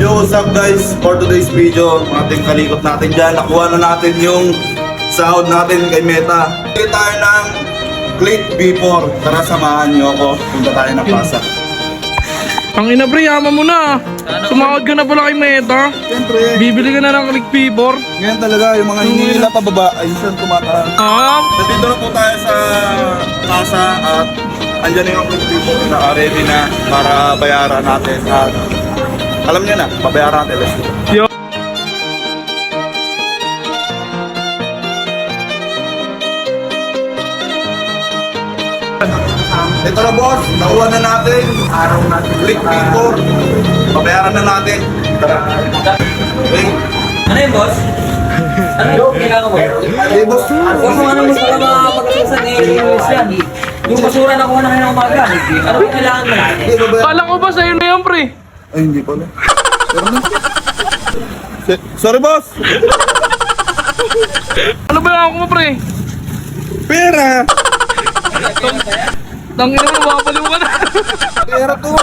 Yo, what's up guys? For today's video, ating kalikot natin dyan. Nakuha na natin yung sahod natin kay Meta. Bili tayo ng Click B4. Tara, samahan nyo ako. Punta tayo ng Pasay. Ang ina pre, yaman mo na. Sumahod ka na pala kay Meta. Siyempre, Bibili ka na ng Click P4. ngayon talaga yung mga hinihila pababa ay siyang tumataas. Nandito na po tayo sa Casa at andyan na yung Click B4 na ready na para bayaran natin. At alam niyo na, babayaran natin. Let's go. Yo. Ito na boss, nakuha na natin. Click B4. Babayaran na natin. Tara. Okay. Ano yun, boss? Ano yung kailangan mo? Okay, boss. Huwag mo nga naman pala makapagkasan ni Luis yan. Yung basura na kuha na kayo ng umaga. Ano yung kailangan mo natin? Okay, babayaran. Kala ko ba sa'yo na yan pre? Ay, hindi pala. Pero na. Sorry, boss. Ano ba yung ako mo pre? Pera. Tangina mo, mababaliw ka na. Pera to.